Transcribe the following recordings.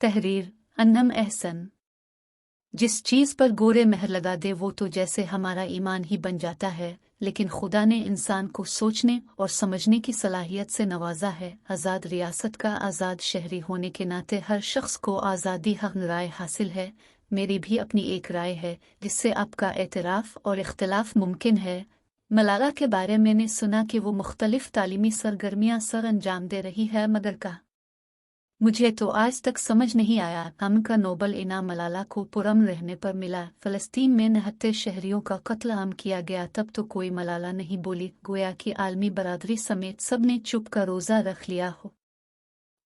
तहरीर अन्नम एहसन। जिस चीज़ पर गोरे मेहर लगा दे वो तो जैसे हमारा ईमान ही बन जाता है, लेकिन खुदा ने इंसान को सोचने और समझने की सलाहियत से नवाजा है। आज़ाद रियासत का आज़ाद शहरी होने के नाते हर शख्स को आज़ादी हक राय हासिल है। मेरी भी अपनी एक राय है जिससे आपका एतराफ़ और इख्तिलाफ मुमकिन है। मलाला के बारे में मैंने सुना कि वो मुख्तलिफ तालीमी सरगर्मियाँ सर अंजाम दे रही है, मगर का मुझे तो आज तक समझ नहीं आया अमन का नोबल इनाम मलाला को पुरअमन रहने पर मिला। फ़लस्तीन में 69 शहरियों का कत्ल आम किया गया, तब तो कोई मलाला नहीं बोली, गोया कि आलमी बरादरी समेत सब ने चुप का रोज़ा रख लिया हो।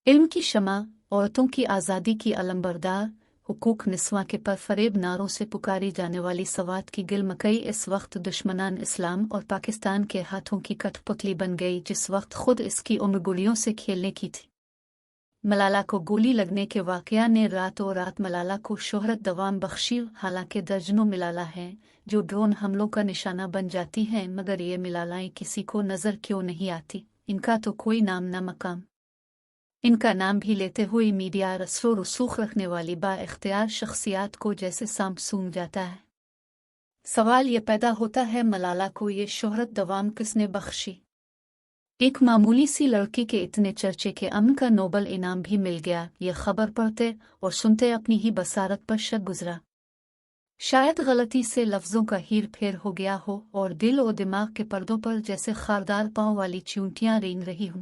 इल्म की शमा, औरतों की आज़ादी की अलंबरदार, हुकूक निस्वां के परफरेब नारों से पुकारी जाने वाली सवात की गिल मकई इस वक्त दुश्मनान इस्लाम और पाकिस्तान के हाथों की कठपुतली बन गई, जिस वक्त खुद इसकी उम्र गुलियों से खेलने की थी। मलाला को गोली लगने के वाक़या ने रातों रात मलाला को शोहरत दवाम बख्शी। हालांकि दर्जनों मलाला हैं जो ड्रोन हमलों का निशाना बन जाती हैं, मगर ये मलालाएं किसी को नज़र क्यों नहीं आती? इनका तो कोई नाम न मकाम। इनका नाम भी लेते हुए मीडिया रस्म रसूख रखने वाली बाइख्तियार शख्सियात को जैसे सांप सूंघ जाता है। सवाल ये पैदा होता है, मलाला को ये शोहरत दवाम किसने बख्शी? एक मामूली सी लड़की के इतने चर्चे के अमन का नोबल इनाम भी मिल गया, ये खबर पढ़ते और सुनते अपनी ही बसारत पर शक गुजरा। शायद गलती से लफ्ज़ों का हीर फेर हो गया हो और दिल और दिमाग के पर्दों पर जैसे खारदार पाँव वाली चींटियां रेंग रही हूं।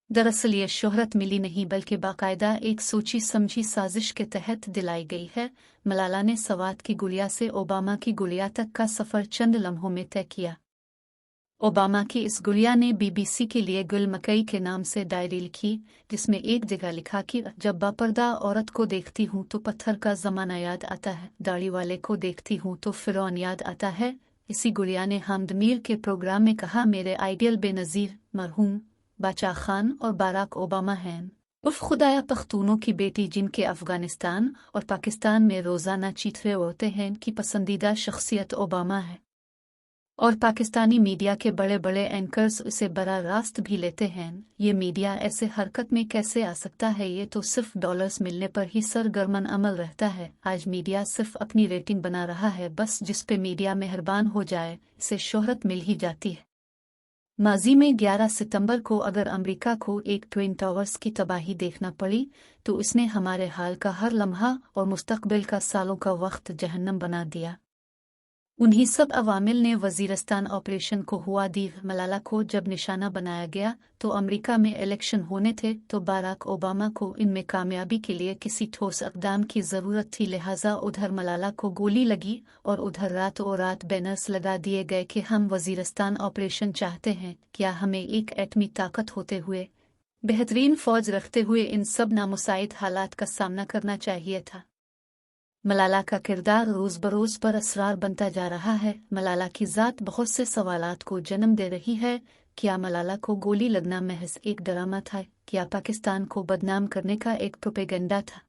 दरअसल ये शोहरत मिली नहीं, बल्कि बाकायदा एक सोची समझी साजिश के तहत दिलाई गई है। मलाला ने सवात की गुलिया से ओबामा की गुलिया तक का सफ़र चंद लम्हों में तय किया। ओबामा की इस गुलिया ने बीबीसी के लिए गुल मकई के नाम से डायरी लिखी, जिसमें एक जगह लिखा कि जब बापर्दा औरत को देखती हूँ तो पत्थर का ज़माना याद आता है, दाढ़ी वाले को देखती हूँ तो फ़िरौन याद आता है। इसी गुलिया ने हमदमीर के प्रोग्राम में कहा, मेरे आइडियल बेनज़ीर मरहूम बाचा खान और बाराक ओबामा हैं। उफ खुदाया पख्तूनों की बेटी, जिनके अफ़गानिस्तान और पाकिस्तान में रोज़ाना चीथरे होते हैं कि पसंदीदा शख्सियत ओबामा है, और पाकिस्तानी मीडिया के बड़े बड़े एंकर्स उसे बड़ा रास्त भी लेते हैं। ये मीडिया ऐसे हरकत में कैसे आ सकता है? ये तो सिर्फ डॉलर्स मिलने पर ही सरगर्मन अमल रहता है। आज मीडिया सिर्फ अपनी रेटिंग बना रहा है, बस जिस पे मीडिया मेहरबान हो जाए इसे शोहरत मिल ही जाती है। माजी में 11 सितंबर को अगर अमेरिका को एक ट्विन टावर्स की तबाही देखना पड़ी तो इसने हमारे हाल का हर लम्हा और मुस्तकबिल का सालों का वक्त जहन्नम बना दिया। उन्हीं सब अवामिल ने वज़ीरिस्तान ऑपरेशन को हुआ दी। मलाला को जब निशाना बनाया गया तो अमेरिका में इलेक्शन होने थे, तो बाराक ओबामा को इनमें कामयाबी के लिए किसी ठोस इक़दाम की ज़रूरत थी। लिहाजा उधर मलाला को गोली लगी और उधर रातों रात बैनर्स लगा दिए गए कि हम वज़ीरिस्तान ऑपरेशन चाहते हैं। क्या हमें एक एटमी ताकत होते हुए, बेहतरीन फ़ौज रखते हुए इन सब नामुसाइद हालात का सामना करना चाहिए था? मलाला का किरदार रोज़ बरोज़ पर असरार बनता जा रहा है। मलाला की ज़ात बहुत से सवालात को जन्म दे रही है। क्या मलाला को गोली लगना महज एक ड्रामा था? क्या पाकिस्तान को बदनाम करने का एक प्रोपेगेंडा था?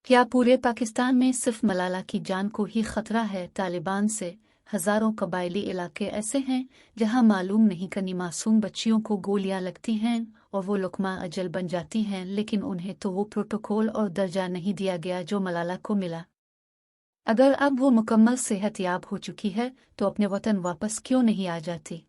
क्या पूरे पाकिस्तान में सिर्फ मलाला की जान को ही खतरा है? तालिबान से हज़ारों कबायली इलाके ऐसे हैं जहां मालूम नहीं कनी मासूम बच्चियों को गोलियां लगती हैं और वो लुकमा अजल बन जाती हैं, लेकिन उन्हें तो वो प्रोटोकॉल और दर्जा नहीं दिया गया जो मलाला को मिला। अगर अब वो मुकम्मल सेहतयाब हो चुकी है तो अपने वतन वापस क्यों नहीं आ जाती?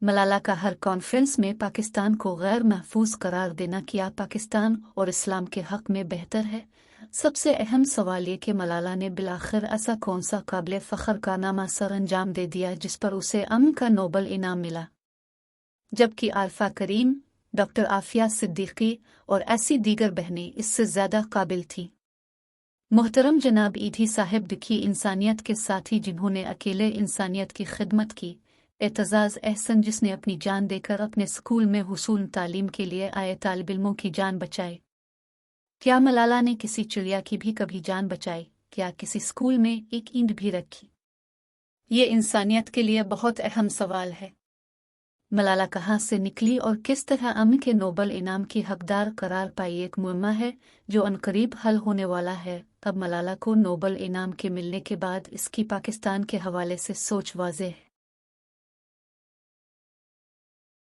मलाला का हर कॉन्फ्रेंस में पाकिस्तान को गैर महफूज करार देना क्या पाकिस्तान और इस्लाम के हक में बेहतर है? सबसे अहम सवाल ये कि मलाला ने बिलाखिर ऐसा कौन सा काबिल फ़ख्र कारनामा सर अंजाम दे दिया जिस पर उसे अमन का नोबल इनाम मिला, जबकि आल्फा करीम, डॉक्टर आफिया सिद्दीकी और ऐसी दीगर बहनें इससे ज़्यादा काबिल थीं। मोहतरम जनाब ईधी साहिब दिखी इंसानियत के साथी, जिन्होंने अकेले इंसानियत की खिदमत की। एतजाज़ एहसन, जिसने अपनी जान देकर अपने स्कूल में हुसूल तालीम के लिए आए तालिब इल्मों की जान बचाई। क्या मलाला ने किसी चिड़िया की भी कभी जान बचाई? क्या किसी स्कूल में एक ईंट भी रखी? ये इंसानियत के लिए बहुत अहम सवाल है। मलाला कहाँ से निकली और किस तरह अमन के नोबल इनाम की हकदार करार पाई, एक मुअम्मा है जो अनकरीब हल होने वाला है। अब मलाला को नोबल इनाम के मिलने के बाद इसकी पाकिस्तान के हवाले से सोच वाज़ेह है।